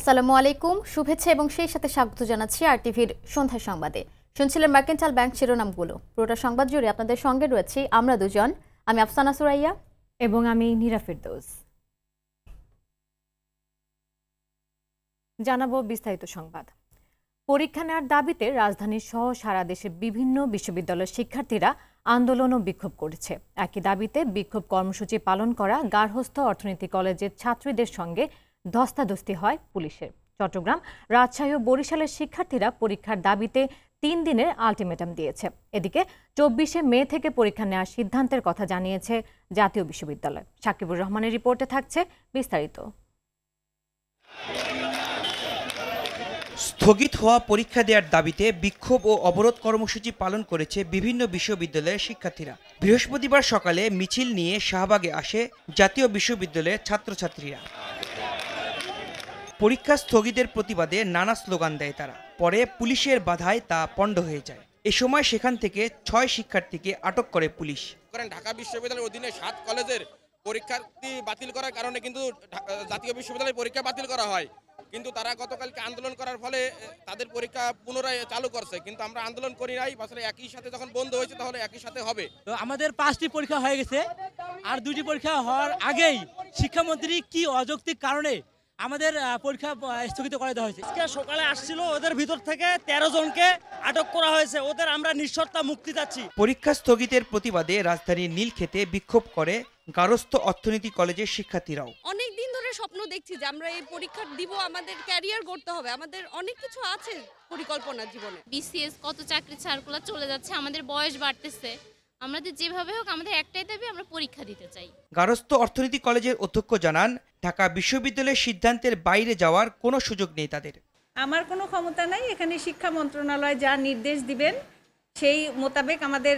আসসালামু আলাইকুম, শুভেচ্ছা এবং সেই সাথে স্বাগত জানাচ্ছি আরটিভির সন্ধ্যা সংবাদে। শুনছিলেন মার্কেন্টাইল ব্যাংক শিরোনামগুলো। পুরোটা সংবাদ জুড়ে আপনাদের সঙ্গে রয়েছি আমরা দুজন, আমি আফসানা সুরাইয়া এবং আমি নীরা ফেরদৌস। জানাবো বিস্তারিত সংবাদ। পরীক্ষা নেওয়ার দাবিতে রাজধানীর সহ সারা দেশের বিভিন্ন বিশ্ববিদ্যালয়ের শিক্ষার্থীরা আন্দোলন ও বিক্ষোভ করেছে। একই দাবিতে বিক্ষোভ কর্মসূচি পালন করা গার্হস্থ্য অর্থনীতি কলেজের ছাত্রীদের সঙ্গে ধস্তাধস্তি হয় পুলিশের। চট্টগ্রাম, রাজশাহী ও বরিশালের শিক্ষার্থীরা পরীক্ষার দাবিতে 3 দিনের আলটিমেটাম দিয়েছে। এদিকে 24শে মে থেকে পরীক্ষা নেওয়ার সিদ্ধান্তের কথা জানিয়েছে জাতীয় বিশ্ববিদ্যালয়। সাকিবুর রহমানের রিপোর্টে থাকছে বিস্তারিত। স্থগিত হওয়া পরীক্ষা দেওয়ার দাবিতে বিক্ষোভ ও অবরোধ কর্মসূচি পালন করেছে বিভিন্ন বিশ্ববিদ্যালয়ের শিক্ষার্থীরা। বৃহস্পতিবার সকালে মিছিল নিয়ে শাহবাগে আসে জাতীয় বিশ্ববিদ্যালয়ের ছাত্রছাত্রীরা। পরীক্ষা স্থগিতের প্রতিবাদে নানা স্লোগান দেয় তারা। পরে পুলিশের বাধায় তা পণ্ড হয়ে যায়। এ সময় সেখান থেকে 6 শিক্ষার্থীকে আটক করে পুলিশ। ঢাকা বিশ্ববিদ্যালয়ের অধীনে 7 কলেজের পরীক্ষার্থী বাতিল করার কারণে কিন্তু জাতীয় বিশ্ববিদ্যালয়ের পরীক্ষা বাতিল করা হয়, কিন্তু তারা গতকালকে আন্দোলন করার ফলে তাদের পরীক্ষা পুনরায় চালু করছে। কিন্তু আমরা আন্দোলন করি নাই, আসলে একই সাথে যখন বন্ধ হয়েছে তাহলে একই সাথে হবে। তো আমাদের 5টি পরীক্ষা হয়ে গেছে, আর 2টি পরীক্ষা হওয়ার আগেই শিক্ষামন্ত্রী কি অযৌক্তিক কারণে আমাদের পরীক্ষা স্থগিত করে দেওয়া হয়েছে। আজকে সকালে আসছিল, ওদের ভিতর থেকে 13 জনকে আটক করা হয়েছে। ওদের আমরা নিঃশর্ত মুক্তি চাচ্ছি। পরীক্ষা স্থগিতের প্রতিবাদে রাজধানীর নীলক্ষেতে বিক্ষোভ করে গার্হস্থ্য অর্থনীতি কলেজের শিক্ষার্থীরাও। অনেক দিন ধরে স্বপ্ন দেখছি যে আমরা এই পরীক্ষা দিব, আমাদের ক্যারিয়ার করতে হবে, আমাদের অনেক কিছু আছে পরিকল্পনা জীবনে। বিসিএস কত চাকরি সার্কুলার চলে যাচ্ছে, আমাদের বয়স বাড়তেছে, আমাদের যেভাবে হোক আমাদের একটাই দাবি, আমরা পরীক্ষা দিতে চাই। গার্হস্থ্য অর্থনীতি কলেজের অধ্যক্ষ জানান, ঢাকা বিশ্ববিদ্যালয়ের সিদ্ধান্তের বাইরে যাওয়ার কোনো সুযোগ নেই তাদের। আমার কোনো ক্ষমতা নাই, এখানে শিক্ষা মন্ত্রণালয় যা নির্দেশ দিবেন সেই মোতাবেক আমাদের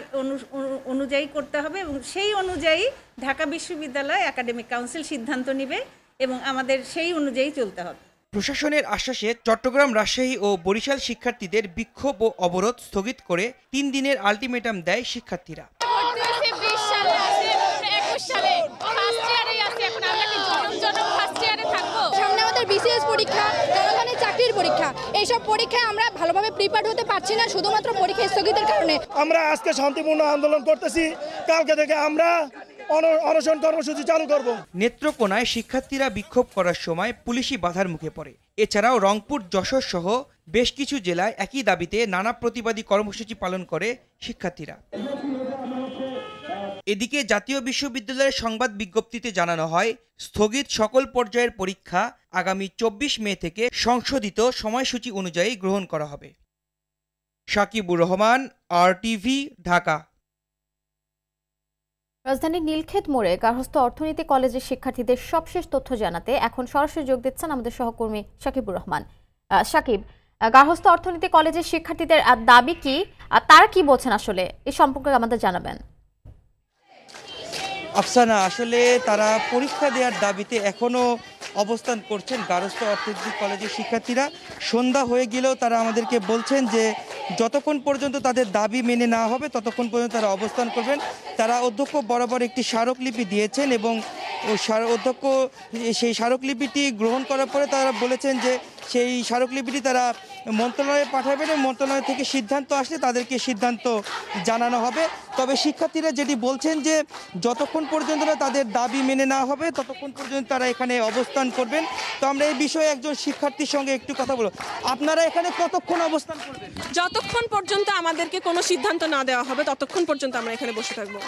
অনুযায়ী করতে হবে এবং সেই অনুযায়ী ঢাকা বিশ্ববিদ্যালয় একাডেমিক কাউন্সিল সিদ্ধান্ত নেবে এবং আমাদের সেই অনুযায়ী চলতে হবে। প্রশাসনের আশ্বাসে চট্টগ্রাম, রাজশাহী ও বরিশাল শিক্ষার্থীদের বিক্ষোভ ও অবরোধ স্থগিত করে 3 দিনের আলটিমেটাম দেয় শিক্ষার্থীরা। সামনে আমাদের বিসিএস পরীক্ষা, জনগণের চাকরির পরীক্ষা, এইসব পরীক্ষায় আমরা ভালোভাবে প্রিপেয়ার হতে পারছি না শুধুমাত্র পরীক্ষা স্থগিতের কারণে। আমরা আজকে শান্তিপূর্ণ আন্দোলন করতেছি, কালকে থেকে আমরা অনশন কর্মসূচি চালু করব। নেত্রকোনায় শিক্ষার্থীরা বিক্ষোভ করার সময় পুলিশি বাধার মুখে পড়ে। এছাড়াও রংপুর, যশোর সহ বেশ কিছু জেলায় একই দাবিতে নানা প্রতিবাদী কর্মসূচি পালন করে শিক্ষার্থীরা। এদিকে জাতীয় বিশ্ববিদ্যালয়ের সংবাদ বিজ্ঞপ্তিতে জানানো হয়, স্থগিত সকল পর্যায়ের পরীক্ষা আগামী 24 মে থেকে সংশোধিত সময়সূচি অনুযায়ী গ্রহণ করা হবে। সাকিবুর রহমান, আরটিভি, ঢাকা। রাজধানীর নীলক্ষেত মোড়ে গার্হস্থ্য অর্থনীতি কলেজের শিক্ষার্থীদের সবশেষ তথ্য জানাতে এখন সরাসরি যোগ দিচ্ছেন আমাদের সহকর্মী সাকিবুর রহমান। সাকিব, গার্হস্থ্য অর্থনীতি কলেজের শিক্ষার্থীদের দাবি কি, তারা কি বলছেন আসলে এই সম্পর্কে আমাদের জানাবেন। আফসানা, আসলে তারা পরীক্ষা দেওয়ার দাবিতে এখনও অবস্থান করছেন গার্হস্থ্য অর্থনীতি কলেজের শিক্ষার্থীরা। সন্ধ্যা হয়ে গেলেও তারা আমাদেরকে বলছেন যে যতক্ষণ পর্যন্ত তাদের দাবি মেনে না হবে ততক্ষণ পর্যন্ত তারা অবস্থান করবেন। তারা অধ্যক্ষ বরাবর একটি স্মারকলিপি দিয়েছেন এবং অধ্যক্ষ সেই স্মারকলিপিটি গ্রহণ করার পরে তারা বলেছেন যে সেই স্মারকলিপিটি তারা মন্ত্রণালয়ে পাঠাবেন এবং মন্ত্রণালয় থেকে সিদ্ধান্ত আসলে তাদেরকে সিদ্ধান্ত জানানো হবে। তবে শিক্ষার্থীরা যেটি বলছেন যে যতক্ষণ পর্যন্ত না তাদের দাবি মেনে না হবে ততক্ষণ পর্যন্ত তারা এখানে অবস্থান করবেন। তো আমরা এই বিষয়ে একজন শিক্ষার্থীর সঙ্গে একটু কথা বলব। আপনারা এখানে কতক্ষণ অবস্থান করবেন? যতক্ষণ পর্যন্ত আমাদেরকে কোনো সিদ্ধান্ত না দেওয়া হবে ততক্ষণ পর্যন্ত আমরা এখানে বসে থাকবো।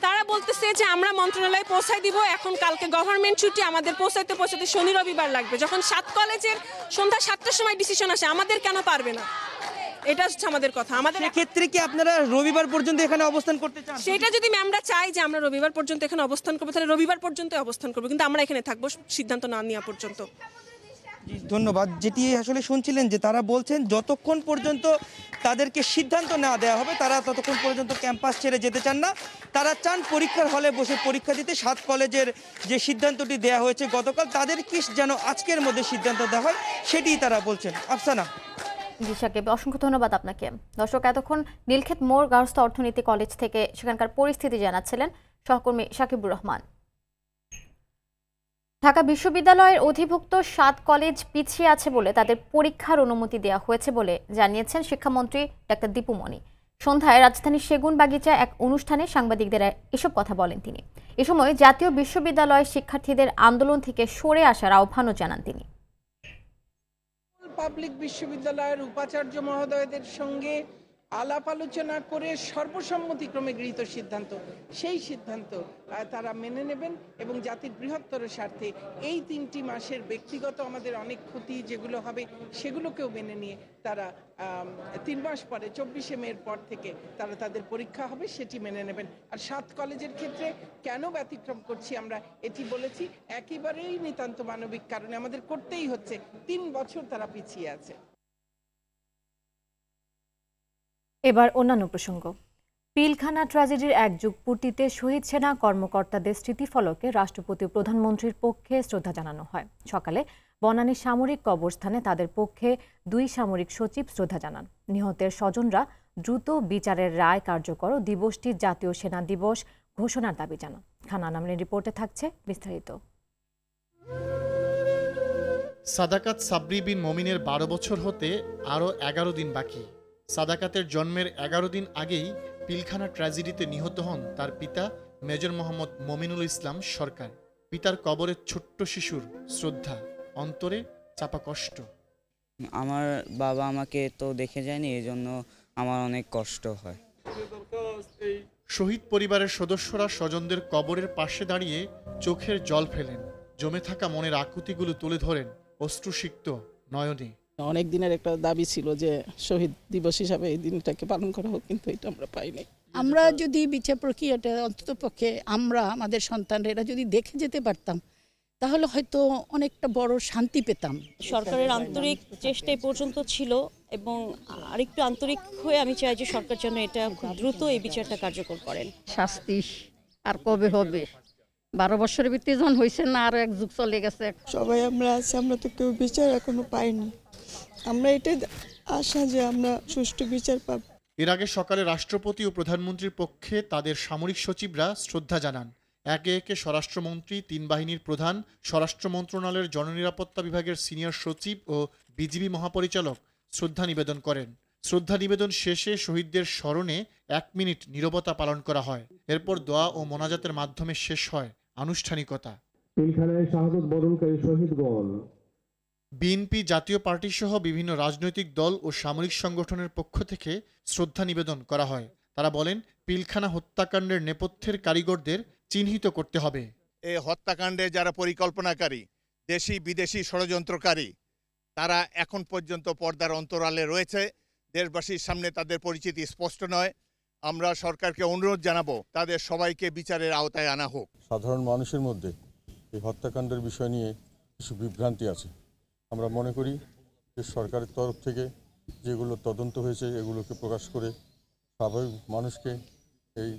তারা বলতেছে যে আমরা মন্ত্রণালয়ে পৌঁছাই দিব, এখন কালকে গভর্নমেন্ট ছুটি, আমাদের পৌঁছাইতে শনি রবিবার লাগবে। যখন 7 কলেজের সন্ধ্যা 7টার সময় ডিসিশন আসে, আমাদের কেন পারবে না? এটা হচ্ছে আমাদের কথা। আমাদের ক্ষেত্রে কি আপনারা রবিবার পর্যন্ত এখানে অবস্থান করতে চান? সেটা যদি আমরা চাই যে আমরা রবিবার পর্যন্ত এখানে অবস্থান করবো, তাহলে রবিবার পর্যন্ত অবস্থান করবো, কিন্তু আমরা এখানে থাকবো সিদ্ধান্ত না নেওয়া পর্যন্ত। ধন্যবাদ। যেটি আসলে শুনছিলেন যে তারা বলছেন যতক্ষণ পর্যন্ত তাদেরকে সিদ্ধান্ত না দেওয়া হবে তারা ততক্ষণ পর্যন্ত ক্যাম্পাস ছেড়ে যেতে চান না। তারা চান পরীক্ষার হলে বসে পরীক্ষা দিতে। 7 কলেজের যে সিদ্ধান্তটি দেওয়া হয়েছে গতকাল, তাদের কি যেন আজকের মধ্যে সিদ্ধান্ত দেওয়া হয় সেটিই তারা বলছেন। আফসানা। জি সাকিব, অসংখ্য ধন্যবাদ আপনাকে। দর্শক, এতক্ষণ নীলক্ষেত মোড় গার্হস্থ্য অর্থনীতি কলেজ থেকে সেখানকার পরিস্থিতি জানাচ্ছিলেন সহকর্মী সাকিবুর রহমান। ঢাকা বিশ্ববিদ্যালয়ের অধিভুক্ত 7 কলেজ পিছিয়ে আছে বলে তাদের পরীক্ষার অনুমতি দেওয়া হয়েছে বলে জানিয়েছেন শিক্ষামন্ত্রী ডাক্তার দীপু মনি। সন্ধ্যায় রাজধানীর সেগুনবাগিচা এক অনুষ্ঠানে সাংবাদিকদের এসব কথা বলেন তিনি। এ সময় জাতীয় বিশ্ববিদ্যালয়ের শিক্ষার্থীদের আন্দোলন থেকে সরে আসার আহ্বানও জানান তিনি। পাবলিক বিশ্ববিদ্যালয়ের উপাচার্য মহোদয়দের সঙ্গে আলাপ আলোচনা করে সর্বসম্মতিক্রমে গৃহীত সিদ্ধান্ত, সেই সিদ্ধান্ত তারা মেনে নেবেন এবং জাতির বৃহত্তর স্বার্থে এই 3টি মাসের ব্যক্তিগত আমাদের অনেক ক্ষতি যেগুলো হবে সেগুলোকেও মেনে নিয়ে তারা 3 মাস পরে 24শে মের পর থেকে তারা তাদের পরীক্ষা হবে সেটি মেনে নেবেন। আর 7 কলেজের ক্ষেত্রে কেন ব্যতিক্রম করছি আমরা এটি বলেছি, একেবারেই নিতান্ত মানবিক কারণে আমাদের করতেই হচ্ছে। 3 বছর তারা পিছিয়ে আছে। এবার অন্যান্য প্রসঙ্গ। পিলখানা ট্র্যাজেডির এক যুগ পূর্তিতে শহীদ সেনা কর্মকর্তাদের স্মৃতিফলকে রাষ্ট্রপতি ও প্রধানমন্ত্রীর পক্ষে শ্রদ্ধা জানানো হয়। সকালে বনানী সামরিক কবরস্থানে তাদের পক্ষে 2 সামরিক সচিব শ্রদ্ধা জানান। নিহতের স্বজনরা দ্রুত বিচারের রায় কার্যকর ও দিবসটি জাতীয় সেনা দিবস ঘোষণার দাবি জানান। খান আনামের রিপোর্টে থাকছে বিস্তারিত। সাদাকাত সাবরি বিন মমিনের 12 বছর হতে আরও 11 দিন বাকি। সাদাকাতের জন্মের 11 দিন আগেই পিলখানা ট্র্যাজেডিতে নিহত হন তার পিতা মেজর মোহাম্মদ মমিনুল ইসলাম সরকার। পিতার কবরে ছোট্ট শিশুর শ্রদ্ধা, অন্তরে চাপা কষ্ট। আমার বাবা আমাকে তো দেখে যায়নি, এজন্য আমার অনেক কষ্ট হয়। শহীদ পরিবারের সদস্যরা স্বজনদের কবরের পাশে দাঁড়িয়ে চোখের জল ফেলেন, জমে থাকা মনের আকুতিগুলো তুলে ধরেন অশ্রুসিক্ত নয়নে। অনেক দিনের একটা দাবি ছিল যে শহীদ দিবস হিসাবে এই দিনটাকে পালন করা হোক, কিন্তু এটা আমরা পাইনি। আমরা যদি বিচার প্রক্রিয়াটা অন্তত পক্ষে আমরা আমাদের সন্তানরা যদি দেখে যেতে পারতাম তাহলে হয়তো অনেকটা বড় শান্তি পেতাম। সরকারের আন্তরিক চেষ্টা পর্যন্ত ছিল এবং আরেকটু আন্তরিক হয়ে আমি চাই যে সরকার যেন এটা খুব দ্রুত এই বিচারটা কার্যকর করেন। শাস্তি আর কবে হবে? 12 বছরের ভিতরে যখন হয়েছে না, আরো এক যুগ চলে গেছে। সবাই আমরা আছি, আমরা তো কেউ বিচার এখনো পাইনি। আমরা এটাই আশা যে আমরা সুষ্ঠু বিচার পাব। এর আগে সকালে রাষ্ট্রপতি ও প্রধানমন্ত্রীর পক্ষে তাদের সামরিক সচিবরা শ্রদ্ধা জানান। একে একে স্বরাষ্ট্রমন্ত্রী, 3 বাহিনীর প্রধান, স্বরাষ্ট্র মন্ত্রণালয়ের জননিরাপত্তা বিভাগের সিনিয়র সচিব ও বিজিবি মহাপরিচালক শ্রদ্ধা নিবেদন করেন। শ্রদ্ধা নিবেদন শেষে শহীদদের স্মরণে 1 মিনিট নীরবতা পালন করা হয়। এরপর দোয়া ও মোনাজাতের মাধ্যমে শেষ হয় আনুষ্ঠানিকতা। পিলখানায় শাহাদত বরণকারী শহীদগণ। বিএনপি, জাতীয় পার্টি সহ বিভিন্ন রাজনৈতিক দল ও সামরিক সংগঠনের পক্ষ থেকে শ্রদ্ধা নিবেদন করা হয়। তারা বলেন, পিলখানা হত্যাকাণ্ডের নেপথ্যের কারিগরদের চিহ্নিত করতে হবে। এই হত্যাকাণ্ডে যারা পরিকল্পনাকারী, দেশি বিদেশি ষড়যন্ত্রকারী, তারা এখন পর্যন্ত পর্দার অন্তরালে রয়েছে। দেশবাসীর সামনে তাদের পরিচিতি স্পষ্ট নয়। আমরা সরকারকে অনুরোধ জানাবো তাদের সবাইকে বিচারের আওতায় আনা হোক। সাধারণ মানুষের মধ্যে এই হত্যাকাণ্ডের বিষয় নিয়ে কিছু বিভ্রান্তি আছে। আমরা মনে করি যে সরকারের তরফ থেকে যেগুলো তদন্ত হয়েছে এগুলোকে প্রকাশ করে স্বাভাবিক মানুষকে এই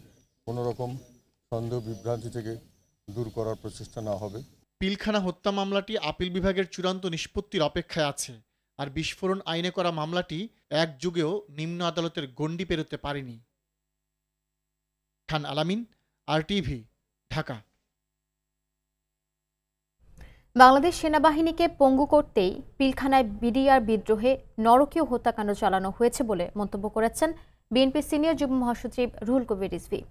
কোনোরকম সন্দেহ বিভ্রান্তি থেকে দূর করার প্রচেষ্টা নেওয়া হবে। পিলখানা হত্যা মামলাটি আপিল বিভাগের চূড়ান্ত নিষ্পত্তির অপেক্ষায় আছে। আর বিস্ফোরণ আইনে করা মামলাটি 1 যুগেও নিম্ন আদালতের গণ্ডি পেরোতে পারেনি। খান আলামিন, RTV, ঢাকা। বাংলাদেশ সেনাবাহিনীকে পঙ্গু করতেই পিলখানায় বিডিআর বিদ্রোহে নরকীয় হত্যাকাণ্ড চালানো হয়েছে বলে মন্তব্য করেছেন বিএনপি সিনিয়র যুগ্ম মহাসচিব রুহুল কবির রিজভী।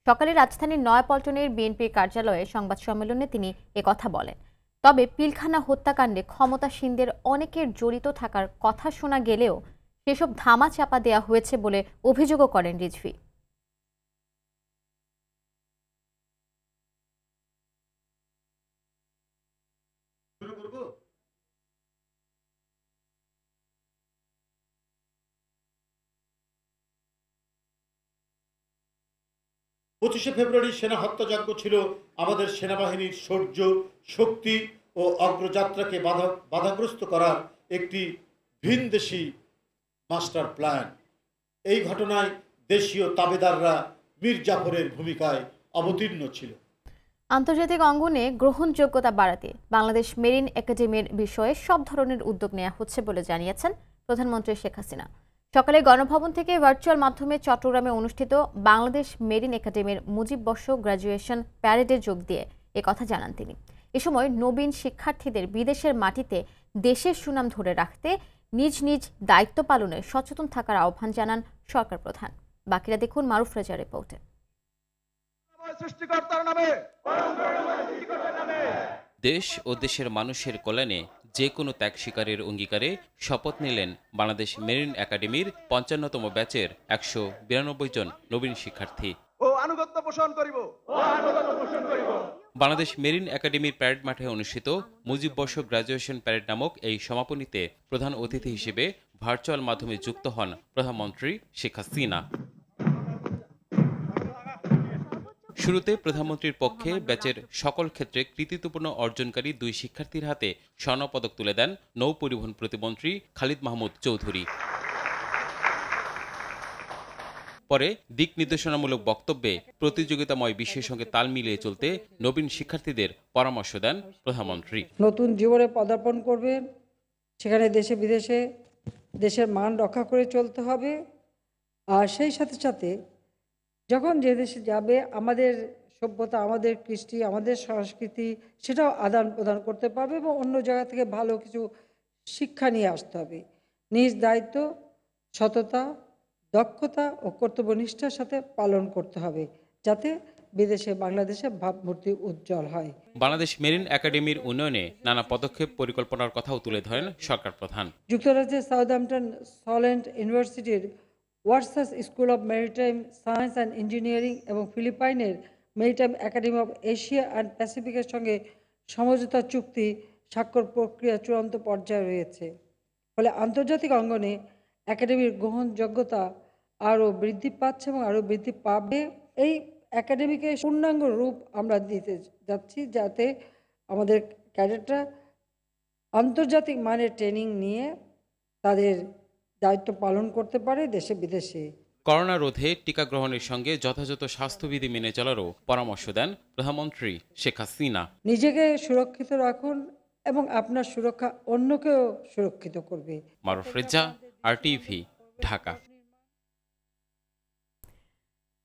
সকালে রাজধানীর নয়াপল্টনের বিএনপির কার্যালয়ে সংবাদ সম্মেলনে তিনি একথা বলেন। তবে পিলখানা হত্যাকাণ্ডে ক্ষমতাসীনদের অনেকের জড়িত থাকার কথা শোনা গেলেও সেসব ধামা চাপা দেওয়া হয়েছে বলে অভিযোগও করেন রিজভী। ফেব্রুয়ারি সেনা হত্যাযজ্ঞ ছিল আমাদের সেনাবাহিনীর শৌর্য, শক্তি ও অগ্রযাত্রাকে বাধাগ্রস্ত করার একটি ভিনদেশী মাস্টার প্ল্যান। এই ঘটনায় দেশীয় তাবেদাররা মীর জাফরের ভূমিকায় অবতীর্ণ ছিল। আন্তর্জাতিক অঙ্গনে গ্রহণযোগ্যতা বাড়াতে বাংলাদেশ মেরিন একাডেমির বিষয়ে সব ধরনের উদ্যোগ নেওয়া হচ্ছে বলে জানিয়েছেন প্রধানমন্ত্রী শেখ হাসিনা। সকালে গণভবন থেকে ভার্চুয়াল মাধ্যমে চট্টগ্রামে অনুষ্ঠিত বাংলাদেশ মেরিন একাডেমির মুজিব বর্ষ গ্র্যাজুয়েশন প্যারেডে যোগ দিয়ে একথা জানান তিনি। এ সময় নবীন শিক্ষার্থীদের বিদেশের মাটিতে দেশের সুনাম ধরে রাখতে নিজ নিজ দায়িত্ব পালনে সচেতন থাকার আহ্বান জানান সরকার প্রধান। বাকিরা দেখুন মারুফ রেজার রিপোর্টে। দেশ ও দেশের মানুষের কল্যাণে যে কোনো ত্যাগ স্বীকারের অঙ্গীকারে শপথ নিলেন বাংলাদেশ মেরিন একাডেমির ৫৫তম ব্যাচের ১৯২ জন নবীন শিক্ষার্থী। বাংলাদেশ মেরিন একাডেমির প্যারেড মাঠে অনুষ্ঠিত মুজিব বর্ষ গ্রাজুয়েশন প্যারেড নামক এই সমাপনীতে প্রধান অতিথি হিসেবে ভার্চুয়াল মাধ্যমে যুক্ত হন প্রধানমন্ত্রী শেখ হাসিনা। শুরুতে প্রধানমন্ত্রীর পক্ষে ব্যাচের সকল ক্ষেত্রে কৃতিত্বপূর্ণ অর্জনকারী ২ শিক্ষার্থীর হাতে স্বর্ণপদক তুলে দেন নৌ পরিবহন প্রতিমন্ত্রী খালিদ মাহমুদ চৌধুরী। পরে দিক নির্দেশনামূলক বক্তব্যে প্রতিযোগিতাময় বিশ্বের সঙ্গে তাল মিলিয়ে চলতে নবীন শিক্ষার্থীদের পরামর্শ দেন প্রধানমন্ত্রী। নতুন জীবনে পদার্পণ করবেন, সেখানে দেশে বিদেশে দেশের মান রক্ষা করে চলতে হবে। আর সেই সাথে সাথে যখন যে দেশে যাবে আমাদের সভ্যতা, আমাদের কৃষ্টি, আমাদের সংস্কৃতি সেটাও আদান প্রদান করতে পারবে এবং অন্য জায়গা থেকে ভালো কিছু শিক্ষা নিয়ে আসতে হবে। নিজ দায়িত্ব সততা, দক্ষতা ও কর্তব্যনিষ্ঠার সাথে পালন করতে হবে, যাতে বিদেশে বাংলাদেশে ভাবমূর্তি উজ্জ্বল হয়। বাংলাদেশ মেরিন একাডেমির উন্নয়নে নানা পদক্ষেপ পরিকল্পনার কথাও তুলে ধরেন সরকার প্রধান। যুক্তরাজ্যের সাউদাম্পটন সলেন্ট ইউনিভার্সিটির Warsash School of Maritime Science and Engineering এবং ফিলিপাইনের Maritime Academy of Asia and প্যাসিফিকের সঙ্গে সমঝোতা চুক্তি স্বাক্ষর প্রক্রিয়া চূড়ান্ত পর্যায়ে রয়েছে। ফলে আন্তর্জাতিক অঙ্গনে একাডেমির গ্রহণযোগ্যতা আরও বৃদ্ধি পাচ্ছে এবং আরও বৃদ্ধি পাবে। এই একাডেমিকে পূর্ণাঙ্গ রূপ আমরা দিতে যাচ্ছি, যাতে আমাদের ক্যাডেটরা আন্তর্জাতিক মানের ট্রেনিং নিয়ে তাদের দায়িত্ব পালন করতে পারে দেশে বিদেশে। করোনা রোধে টিকা গ্রহণের সঙ্গে যথাযথ স্বাস্থ্যবিধি মেনে চলারও পরামর্শ দেন প্রধানমন্ত্রী শেখ হাসিনা। নিজেকে সুরক্ষিত রাখুন এবং আপনার সুরক্ষা অন্যকেও সুরক্ষিত করবে। Maruf Reza, RTV, Dhaka.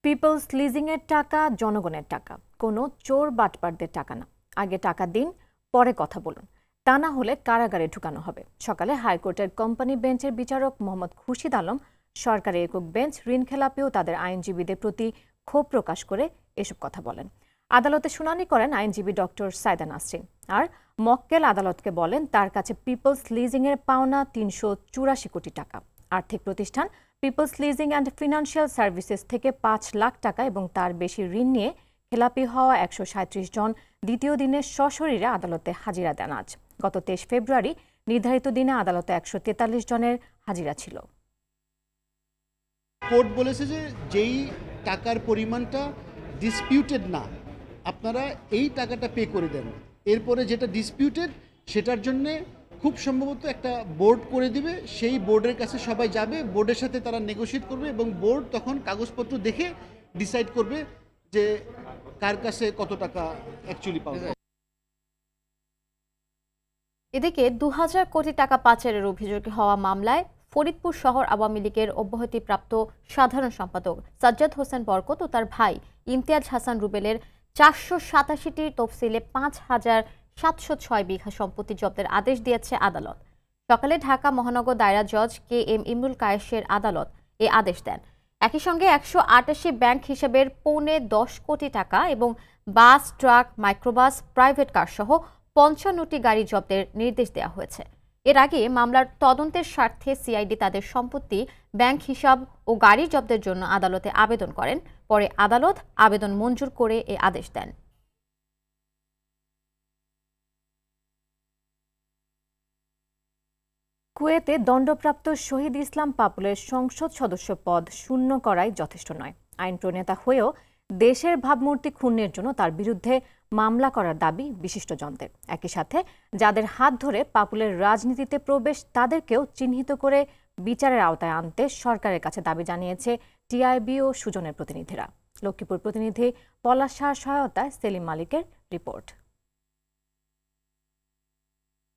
Peoples Leasing এর টাকা জনগণের টাকা, কোনো চোর বাটপারদের টাকা না। আগে টাকা দিন, পরে কথা বলুন, তা না হলে কারাগারে ঢুকানো হবে। সকালে হাইকোর্টের কোম্পানি বেঞ্চের বিচারক মোহাম্মদ খুরশিদ আলম সরকারি একক বেঞ্চ ঋণখেলাপি ও তাদের আইনজীবীদের প্রতি ক্ষোভ প্রকাশ করে এসব কথা বলেন। আদালতে শুনানি করেন আইনজীবী ডক্টর সাইদা নাসরিন। আর মক্কেল আদালতকে বলেন তার কাছে পিপলস লিজিং এর পাওনা ৩৮৪ কোটি টাকা। আর্থিক প্রতিষ্ঠান People's Leasing and Financial Services থেকে ৫ লাখ টাকা এবং তার বেশি ঋণ নিয়ে খেলাপি হওয়া ১৩৭ জন দ্বিতীয় দিনে সশরীরে আদালতে হাজিরা দেন। আজ গত ২৩ ফেব্রুয়ারি নির্ধারিত দিনে আদালতে ১৪৩ জনের হাজিরা ছিল। কোর্ট বলেছে যে যেই টাকার পরিমাণটা ডিসপিউটেড না, আপনারা এই টাকাটা পে করে দেন। এরপরে যেটা ডিসপিউটেড সেটার জন্যে খুব সম্ভবত একটা বোর্ড করে দিবে, সেই বোর্ডের কাছে সবাই যাবে, বোর্ডের সাথে তারা নেগোশিয়েট করবে এবং বোর্ড তখন কাগজপত্র দেখে ডিসাইড করবে যে কার কাছে কত টাকা অ্যাকচুয়ালি পাওয়া যায়। এদিকে ২০০০ কোটি টাকা পাচারের অভিযোগে হওয়া মামলায় ফরিদপুর শহর আওয়ামী লীগের অব্যাহতিপ্রাপ্ত সাধারণ সম্পাদক সাজ্জাদ হোসেন বরকত ও তার ভাই ইমতিয়াজ হাসান রুবেলের ৪৮৭টি তফসিলে ৫,৭০৬ বিঘা সম্পত্তি জব্দের আদেশ দিয়েছে আদালত। সকালে ঢাকা মহানগর দায়রা জজ KM ইমরুল কায়েসের আদালত এ আদেশ দেন। একই সঙ্গে ১৮৮ ব্যাংক হিসাবের ১.৫ কোটি টাকা এবং বাস, ট্রাক, মাইক্রোবাস, প্রাইভেট কার সহ ৫৫টি গাড়ি জব্দের নির্দেশ দেওয়া হয়েছে। এর আগে মামলার তদন্তের স্বার্থে সিআইডি তাদের সম্পত্তি, ব্যাংক হিসাব ও গাড়ি জব্দের জন্য আদালতে আবেদন করেন। পরে আদালত আবেদন মঞ্জুর করে এ আদেশ দেন। কুয়েতে দণ্ডপ্রাপ্ত শহীদ ইসলাম পাপুলের সংসদ সদস্য পদ শূন্য করাই যথেষ্ট নয়। আইন প্রণেতা হয়েও দেশের ভাবমূর্তি ক্ষুণ্ণের জন্য তার বিরুদ্ধে মামলা করার দাবি বিশিষ্টজনদের। একই সাথে যাদের হাত ধরে পাপুলের রাজনীতিতে প্রবেশ তাদেরকেও চিহ্নিত করে বিচারের আওতায় আনতে সরকারের কাছে দাবি জানিয়েছে টিআইবি ও সুজনের প্রতিনিধিরা। লক্ষ্মীপুর প্রতিনিধি পলাশ শাহর সহায়তায় সেলিম মালিকের রিপোর্ট।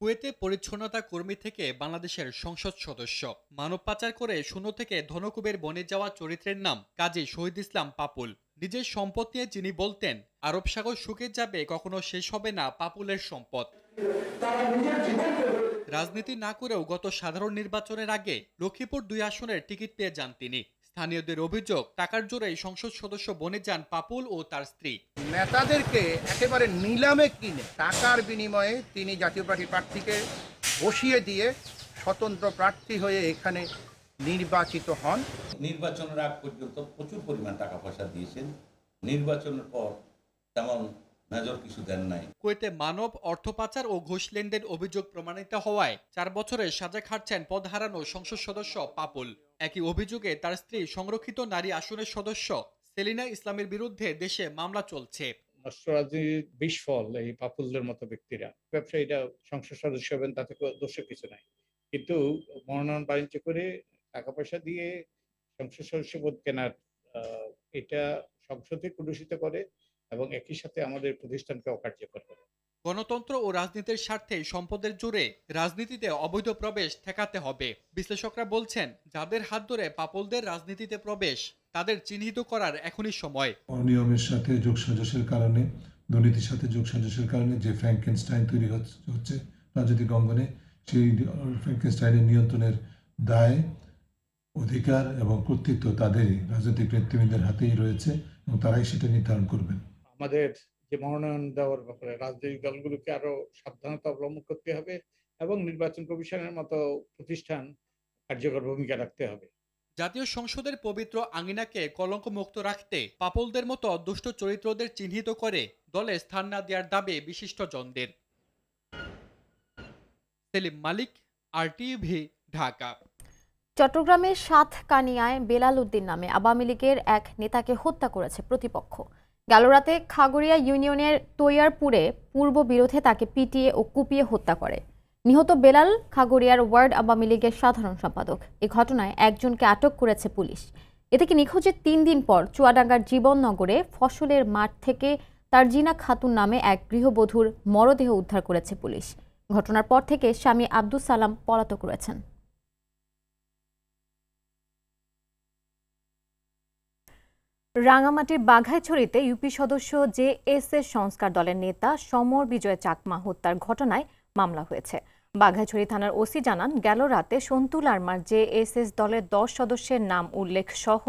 কুয়েতে পরিচ্ছন্নতা কর্মী থেকে বাংলাদেশের সংসদ সদস্য, মানব পাচার করে শূন্য থেকে ধনকুবের বনে যাওয়া চরিত্রের নাম কাজী শহীদ ইসলাম পাপুল। নিজের সম্পদ নিয়ে যিনি বলতেন, আরব সাগর শুকিয়ে যাবে, কখনো শেষ হবে না পাপুলের সম্পদ। রাজনীতি না করেও গত সাধারণ নির্বাচনের আগে লক্ষ্মীপুর 2 আসনের টিকিট পেয়ে যান তিনি। স্থানীয়দের অভিযোগ, টাকার জোরেই সংসদ সদস্য বনে যান পাপুল ও তার স্ত্রী। নেতাদেরকে একেবারে নিলামে কিনে টাকার বিনিময়ে তিনি জাতীয় পার্টির প্রার্থীকে বসিয়ে দিয়ে স্বতন্ত্র প্রার্থী হয়ে এখানে নির্বাচিত হন। নির্বাচনের আগ পর্যন্ত প্রচুর পরিমাণ টাকা পয়সা দিয়েছেন, নির্বাচনের পর তেমন মেজর কিছু দেন নাই। কুয়েতে মানব, অর্থ পাচার ও ঘুষ লেনদেন অভিযোগ প্রমাণিত হওয়ায় 4 বছরের সাজা খাটছেন পদ হারানো সংসদ সদস্য পাপুল। একই অভিযোগে তার স্ত্রী সংরক্ষিত নারী আসনের সদস্য সেলিনা ইসলামের বিরুদ্ধে দেশে মামলা চলছে। রাষ্ট্ররাজনীতির বিস্ফল এই পাপুলদের মতো ব্যক্তিরা, ব্যবসায়ীরা সংসদ সদস্য হবেন, তাতে দোষের কিছু নাই, কিন্তু মনোনয়ন বাণিজ্য করে টাকা পয়সা দিয়ে সংসদ সদস্য পদ কেনার এটা সংসদে কলুষিত করে এবং একই সাথে আমাদের প্রতিষ্ঠানকে অকার্যকর করে। গণতন্ত্র ও রাজনীতির স্বার্থে সম্পদের জোরে রাজনীতিতে অবৈধ প্রবেশ ঠেকাতে হবে। বিশ্লেষকরা বলছেন, যাদের হাত ধরে পাপুলদের রাজনীতিতে প্রবেশ, তাদের চিহ্নিত করার এখনই সময়। অনিয়মের সাথে যোগসাজশের কারণে, দুর্নীতির সাথে যোগসাজশের কারণে যে ফ্র্যাঙ্কেনস্টাইন তৈরি হচ্ছে রাজনৈতিক অঙ্গনে, সেই ফ্র্যাঙ্কেনস্টাইনের নিয়ন্ত্রণের দায়, অধিকার এবং কর্তৃত্ব তাদেরই, রাজনৈতিক নেতৃবৃন্দের হাতেই রয়েছে এবং তারাই সেটা নির্ধারণ করবেন। আমাদের যে মনোনয়ন দেওয়ার ব্যাপারে রাজনৈতিক দলগুলোকে আরো সাবধানতা অবলম্বন করতে হবে এবং নির্বাচন কমিশনের মতো প্রতিষ্ঠান কার্যকর ভূমিকা রাখতে হবে। জাতীয় সংসদের পবিত্র আঙিনাকে কলঙ্ক মুক্ত রাখতে পাপুলদের মতো দুষ্ট চরিত্রদের চিহ্নিত করে দলে স্থান না দেওয়ার দাবি বিশিষ্টজনদের। সেলিম মালিক, RTV, ঢাকা। চট্টগ্রামের সাতকানিয়ায় বেলাল উদ্দিন নামে আওয়ামী লীগের এক নেতাকে হত্যা করেছে প্রতিপক্ষ। গেল রাতে খাগড়িয়া ইউনিয়নের তৈয়ারপুরে পূর্ব বিরোধে তাকে পিটিয়ে ও কুপিয়ে হত্যা করে। নিহত বেলাল খাগড়িয়ার ওয়ার্ড আওয়ামী লীগের সাধারণ সম্পাদক। এ ঘটনায় একজনকে আটক করেছে পুলিশ। এদিকে নিখোঁজের 3 দিন পর চুয়াডাঙ্গার জীবননগরে ফসলের মাঠ থেকে তারজিনা খাতুন নামে এক গৃহবধূর মরদেহ উদ্ধার করেছে পুলিশ। ঘটনার পর থেকে স্বামী আব্দুস সালাম পলাতক রয়েছেন। রাঙামাটির বাঘাইছড়িতে ইউপি সদস্য জেএসএস সংস্কার দলের নেতা সমর বিজয় চাকমা হত্যার ঘটনায় মামলা হয়েছে। বাঘাইছড়ি থানার ওসি জানান, গেল রাতে সন্তু লারমার জেএসএস দলের 10 সদস্যের নাম উল্লেখ সহ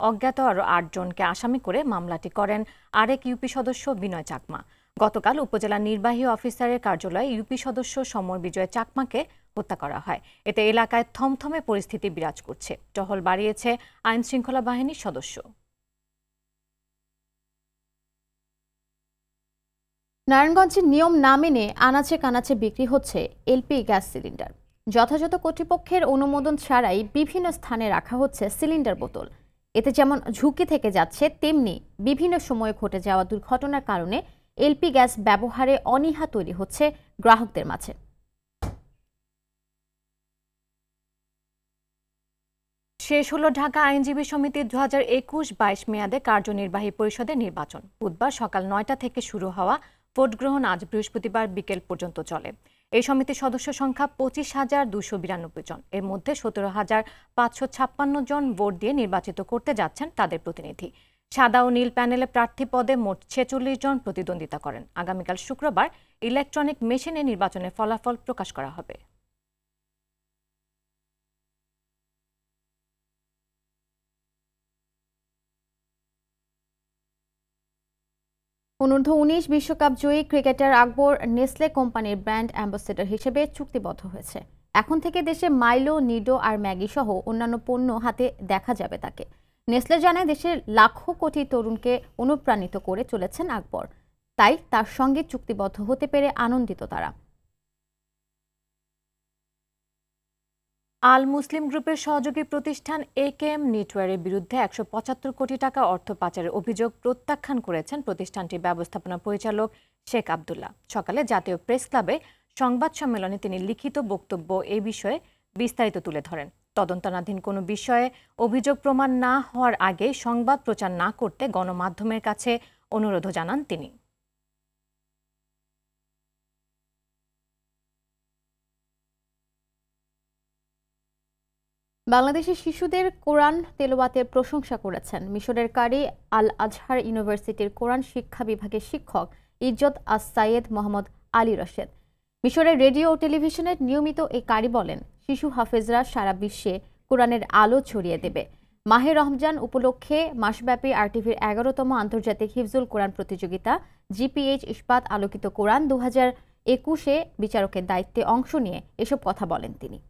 অজ্ঞাত আরও 8 জনকে আসামি করে মামলাটি করেন আরেক ইউপি সদস্য বিনয় চাকমা। গতকাল উপজেলা নির্বাহী অফিসারের কার্যালয়ে ইউপি সদস্য সমর বিজয় চাকমাকে হত্যা করা হয়। এতে এলাকায় থমথমে পরিস্থিতি বিরাজ করছে। টহল বাড়িয়েছে আইন শৃঙ্খলা বাহিনীর সদস্য। নারায়ণগঞ্জে নিয়ম না মেনে আনাচে কানাচে বিক্রি হচ্ছে এলপি গ্যাস সিলিন্ডার। যথাযথ কর্তৃপক্ষের অনুমোদন ছাড়াই বিভিন্ন স্থানে রাখা হচ্ছে সিলিন্ডার বোতল। এতে যেমন ঝুঁকি থেকে যাচ্ছে, তেমনি বিভিন্ন সময়ে ঘটে যাওয়া দুর্ঘটনার কারণে এলপি গ্যাস ব্যবহারে অনীহা তৈরি হচ্ছে গ্রাহকদের মাঝে। শেষ হলো ঢাকা আইনজীবী সমিতির 2021-22 মেয়াদে কার্যনির্বাহী পরিষদের নির্বাচন। বুধবার সকাল 9টা থেকে শুরু হওয়া ভোট গ্রহণ আজ বৃহস্পতিবার বিকেল পর্যন্ত চলে। এই সমিতির সদস্য সংখ্যা 25,292 জন। এর মধ্যে 17,556 জন ভোট দিয়ে নির্বাচিত করতে যাচ্ছেন তাদের প্রতিনিধি। সাদা ও নীল প্যানেলে প্রার্থী পদে মোট 46 জন প্রতিদ্বন্দ্বিতা করেন। আগামীকাল শুক্রবার ইলেকট্রনিক মেশিনে নির্বাচনের ফলাফল প্রকাশ করা হবে। অনূর্ধ্ব-19 বিশ্বকাপ জয়ী ক্রিকেটার আকবর নেসলে কোম্পানির ব্র্যান্ড অ্যাম্বাসেডর হিসেবে চুক্তিবদ্ধ হয়েছে। এখন থেকে দেশে মাইলো, নিডো আর ম্যাগি সহ অন্যান্য পণ্য হাতে দেখা যাবে তাকে। নেসলে জানায়, দেশের লাখো কোটি তরুণকে অনুপ্রাণিত করে চলেছেন আকবর, তাই তার সঙ্গে চুক্তিবদ্ধ হতে পেরে আনন্দিত তারা। আল মুসলিম গ্রুপের সহযোগী প্রতিষ্ঠান একেএম নিটওয়্যারের বিরুদ্ধে 175 কোটি টাকা অর্থ পাচারের অভিযোগ প্রত্যাখ্যান করেছেন প্রতিষ্ঠানটির ব্যবস্থাপনা পরিচালক শেখ আব্দুল্লাহ। সকালে জাতীয় প্রেস ক্লাবে সংবাদ সম্মেলনে তিনি লিখিত বক্তব্য এই বিষয়ে বিস্তারিত তুলে ধরেন। তদন্তনাধীন কোনো বিষয়ে অভিযোগ প্রমাণ না হওয়ার আগে সংবাদ প্রচার না করতে গণমাধ্যমের কাছে অনুরোধ জানান তিনি। বাংলাদেশের শিশুদের কোরআন তেলাওয়াতের প্রশংসা করেছেন মিশরের কারি আল আজহার ইউনিভার্সিটির কোরআন শিক্ষা বিভাগের শিক্ষক ইজ্জত আস সাইয়েদ মোহাম্মদ আলী রশেদ। মিশরের রেডিও ও টেলিভিশনের নিয়মিত এই কারি বলেন, শিশু হাফেজরা সারা বিশ্বে কোরআনের আলো ছড়িয়ে দেবে। মাহে রমজান উপলক্ষে মাসব্যাপী আরটিভির 11তম আন্তর্জাতিক হিফজুল কোরআন প্রতিযোগিতা জিপিএইচ ইস্পাত আলোকিত কোরআন 2021-এ বিচারকের দায়িত্বে অংশ নিয়ে এসব কথা বলেন তিনি।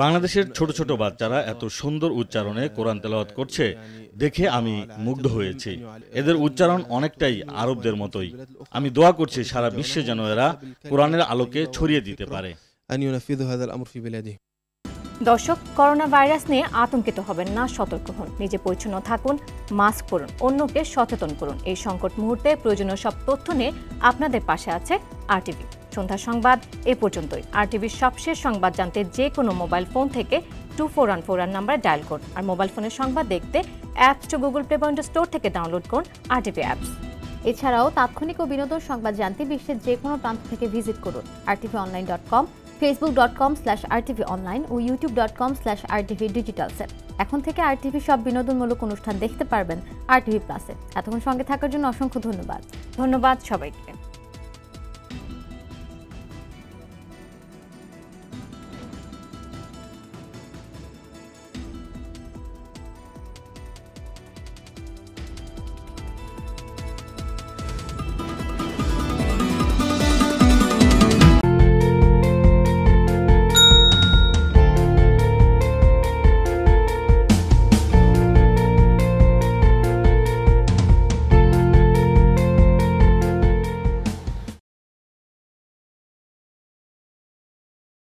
বাংলাদেশের ছোট ছোট বাচ্চারা এত সুন্দর উচ্চারণে কোরআন তেলাওয়াত করছে দেখে আমি মুগ্ধ হয়েছি। এদের উচ্চারণ অনেকটাই আরবদের মতোই। আমি দোয়া করছি সারা বিশ্বে যেন এরা কোরআনের আলোকে ছড়িয়ে দিতে পারে। দর্শক, করোনা ভাইরাস নিয়ে আতঙ্কিত হবেন না, সতর্ক হন, নিজে পরিচ্ছন্ন থাকুন, মাস্ক পরুন, অন্যকে সচেতন করুন। এই সংকট মুহূর্তে প্রয়োজনীয় সব তথ্য নিয়ে আপনাদের পাশে আছে আরটিভি। সন্ধ্যা সংবাদ এ পর্যন্তই। আরটিভির সবশেষ সংবাদ জানতে যে কোনো মোবাইল ফোন থেকে 2414 নাম্বারে ডায়াল করুন। আর মোবাইল ফোনের সংবাদ দেখতে অ্যাপস গুগল প্লে স্টোর থেকে ডাউনলোড করুন আরটিভি অ্যাপস। এছাড়াও তাৎক্ষণিক ও বিনোদন সংবাদ জানতে বিশ্বের যে কোনো প্রান্ত থেকে ভিজিট করুন rtvonline.com, facebook.com/rtvonline ও youtube.com/rtvdigitalset। এখন থেকে আরটিভি সব বিনোদনমূলক অনুষ্ঠান দেখতে পারবেন আরটিভি প্লাসে। এতক্ষণ সঙ্গে থাকার জন্য অসংখ্য ধন্যবাদ। ধন্যবাদ সবাইকে।